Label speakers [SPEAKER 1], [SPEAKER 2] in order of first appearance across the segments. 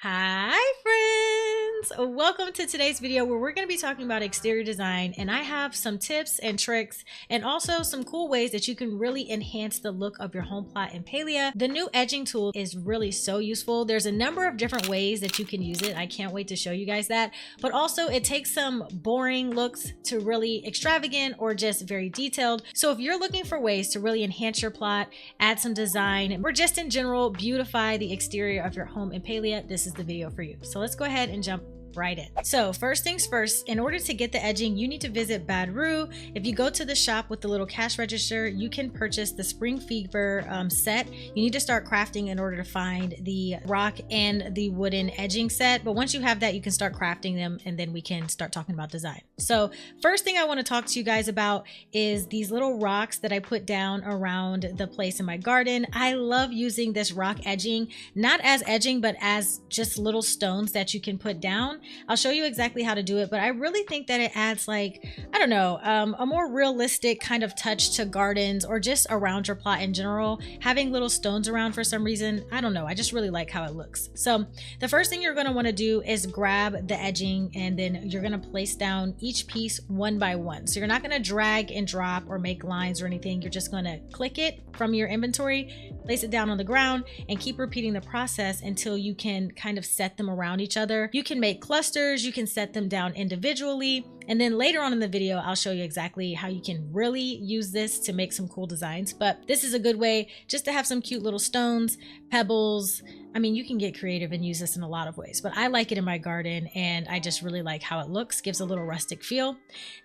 [SPEAKER 1] Hi friends! Welcome to today's video where we're going to be talking about exterior design, and I have some tips and tricks and also some cool ways that you can really enhance the look of your home plot in Palia. The new edging tool is really so useful. There's a number of different ways that you can use it. I can't wait to show you guys that, but also it takes some boring looks to really extravagant or just very detailed. So if you're looking for ways to really enhance your plot, add some design, or just in general beautify the exterior of your home in Palia, this is the video for you. So let's go ahead and jump right in. So first things first, in order to get the edging, you need to visit Badru. If you go to the shop with the little cash register, you can purchase the Spring Fever set. You need to start crafting in order to find the rock and the wooden edging set. But once you have that, you can start crafting them and then we can start talking about design. So first thing I want to talk to you guys about is these little rocks that I put down around the place in my garden. I love using this rock edging, not as edging, but as just little stones that you can put down. I'll show you exactly how to do it, but I really think that it adds, like, I don't know, a more realistic kind of touch to gardens or just around your plot in general. Having little stones around for some reason, I don't know, I just really like how it looks. So the first thing you're going to want to do is grab the edging, and then you're going to place down each piece one by one. So you're not going to drag and drop or make lines or anything. You're just going to click it from your inventory, place it down on the ground, and keep repeating the process until you can kind of set them around each other. You can make clusters, you can set them down individually, and then later on in the video I'll show you exactly how you can really use this to make some cool designs. But this is a good way just to have some cute little stones, pebbles. I mean, you can get creative and use this in a lot of ways, but I like it in my garden and I just really like how it looks. Gives a little rustic feel.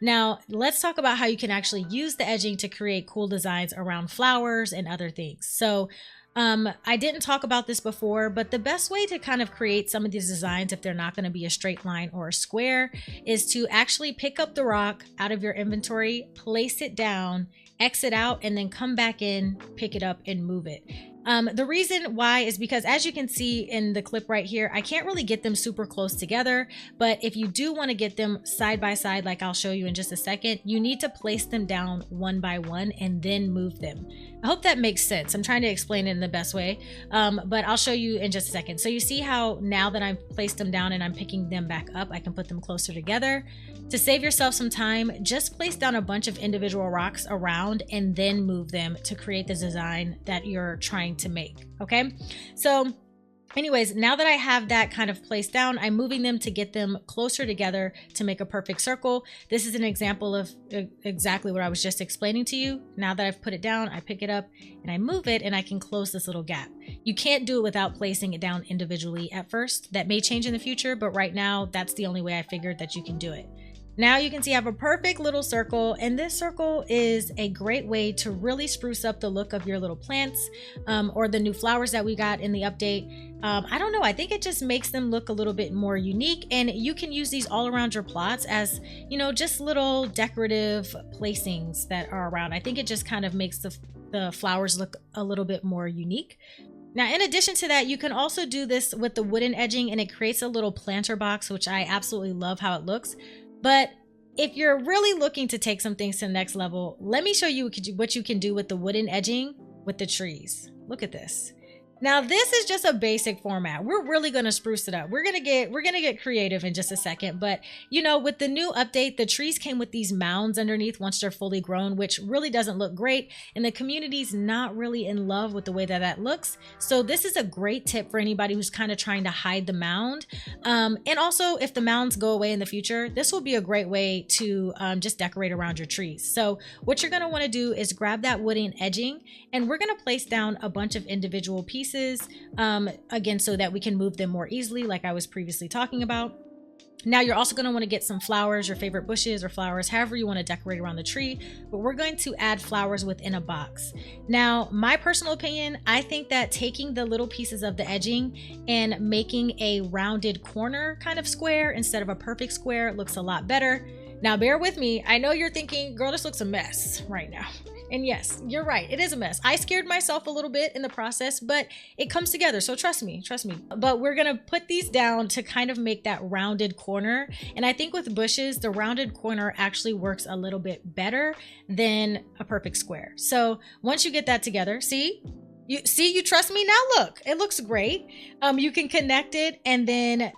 [SPEAKER 1] Now let's talk about how you can actually use the edging to create cool designs around flowers and other things. So I didn't talk about this before, but the best way to kind of create some of these designs, if they're not going to be a straight line or a square, is to actually pick up the rock out of your inventory, place it down, exit out, and then come back in, pick it up, and move it. The reason why is because, as you can see in the clip right here, I can't really get them super close together, but if you do want to get them side by side, like I'll show you in just a second, you need to place them down one by one and then move them. I hope that makes sense. I'm trying to explain it in the best way, but I'll show you in just a second. So you see how now that I've placed them down and I'm picking them back up, I can put them closer together. To save yourself some time, just place down a bunch of individual rocks around and then move them to create the design that you're trying to make. Okay, so anyways, now that I have that kind of placed down, I'm moving them to get them closer together to make a perfect circle. This is an example of exactly what I was just explaining to you. Now that I've put it down, I pick it up and I move it, and I can close this little gap. You can't do it without placing it down individually at first. That may change in the future, but right now that's the only way I figured that you can do it. Now you can see I have a perfect little circle, and this circle is a great way to really spruce up the look of your little plants or the new flowers that we got in the update. I don't know, I think it just makes them look a little bit more unique, and you can use these all around your plots as, you know, just little decorative placings that are around. I think it just kind of makes the flowers look a little bit more unique. Now, in addition to that, you can also do this with the wooden edging, and it creates a little planter box, which I absolutely love how it looks. But if you're really looking to take some things to the next level, let me show you what you can do with the wooden edging with the trees. Look at this. Now this is just a basic format. We're really going to spruce it up. We're going to get creative in just a second, but you know, with the new update, the trees came with these mounds underneath once they're fully grown, which really doesn't look great, and the community's not really in love with the way that looks. So this is a great tip for anybody who's kind of trying to hide the mound. And also, if the mounds go away in the future, this will be a great way to just decorate around your trees. So what you're going to want to do is grab that wooden edging, and we're going to place down a bunch of individual pieces, again, so that we can move them more easily, like I was previously talking about. Now you're also going to want to get some flowers, your favorite bushes or flowers, however you want to decorate around the tree, but we're going to add flowers within a box. Now, my personal opinion, I think that taking the little pieces of the edging and making a rounded corner kind of square instead of a perfect square looks a lot better. Now bear with me, I know you're thinking, girl, this looks a mess right now. And yes, you're right, it is a mess. I scared myself a little bit in the process, but it comes together, so trust me. But we're gonna put these down to kind of make that rounded corner. And I think with bushes, the rounded corner actually works a little bit better than a perfect square. So once you get that together, see? You see, you trust me now. Look, it looks great. You can connect it, and then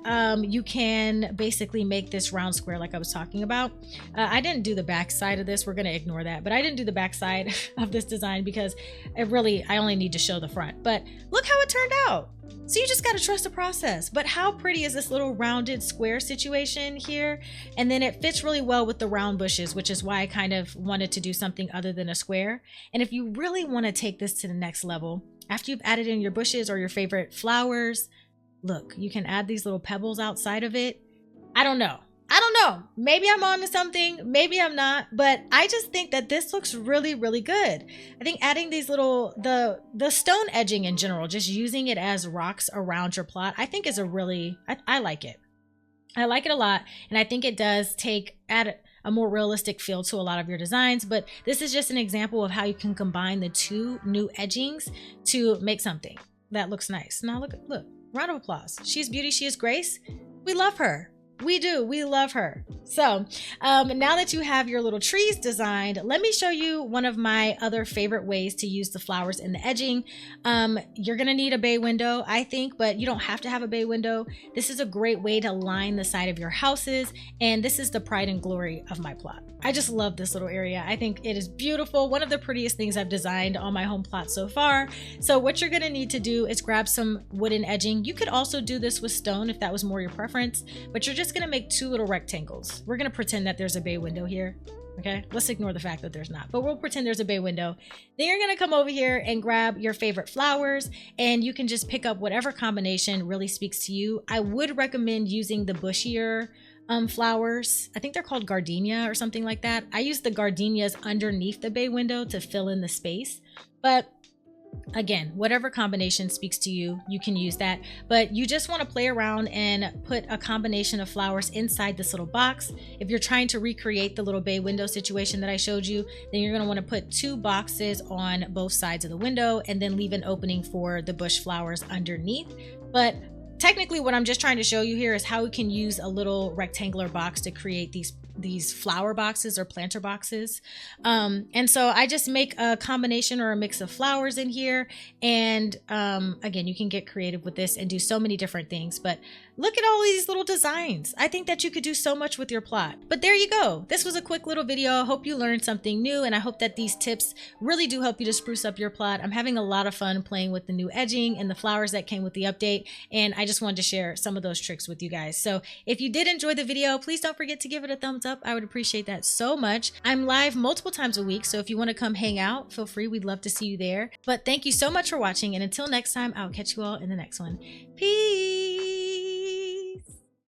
[SPEAKER 1] you can basically make this round square like I was talking about. I didn't do the back side of this. We're going to ignore that, but I didn't do the back side of this design because I only need to show the front. But look how it turned out. So you just got to trust the process. But how pretty is this little rounded square situation here? And then it fits really well with the round bushes, which is why I kind of wanted to do something other than a square. And if you really want to take this to the next level, after you've added in your bushes or your favorite flowers, look, you can add these little pebbles outside of it. I don't know. Maybe I'm on to something, maybe I'm not, but I just think that this looks really, really good. I think adding these little, the stone edging in general, just using it as rocks around your plot, I think is a really, I like it. I like it a lot. And I think it does add a more realistic feel to a lot of your designs, but this is just an example of how you can combine the two new edgings to make something that looks nice. Now look, round of applause. She's beauty, she is grace. We love her. We do. We love her. So now that you have your little trees designed, let me show you one of my other favorite ways to use the flowers in the edging. You're going to need a bay window, I think, but you don't have to have a bay window. This is a great way to line the side of your houses. And this is the pride and glory of my plot. I just love this little area. I think it is beautiful. One of the prettiest things I've designed on my home plot so far. So what you're going to need to do is grab some wooden edging. You could also do this with stone if that was more your preference, but you're just going to make two little rectangles. We're going to pretend that there's a bay window here. Okay, let's ignore the fact that there's not, but we'll pretend there's a bay window. Then you're going to come over here and grab your favorite flowers, and you can just pick up whatever combination really speaks to you. I would recommend using the bushier flowers. I think they're called gardenia or something like that. I use the gardenias underneath the bay window to fill in the space, but again, whatever combination speaks to you, you can use that. But you just want to play around and put a combination of flowers inside this little box. If you're trying to recreate the little bay window situation that I showed you, then you're going to want to put two boxes on both sides of the window and then leave an opening for the bush flowers underneath. But technically what I'm just trying to show you here is how we can use a little rectangular box to create these flower boxes or planter boxes. And so I just make a combination or a mix of flowers in here. And again, you can get creative with this and do so many different things, but look at all these little designs. I think that you could do so much with your plot. But there you go. This was a quick little video. I hope you learned something new, and I hope that these tips really do help you to spruce up your plot. I'm having a lot of fun playing with the new edging and the flowers that came with the update, and I just wanted to share some of those tricks with you guys. So if you did enjoy the video, please don't forget to give it a thumbs up. I would appreciate that so much. I'm live multiple times a week, so if you want to come hang out, feel free. We'd love to see you there. But thank you so much for watching, and until next time, I'll catch you all in the next one. Peace!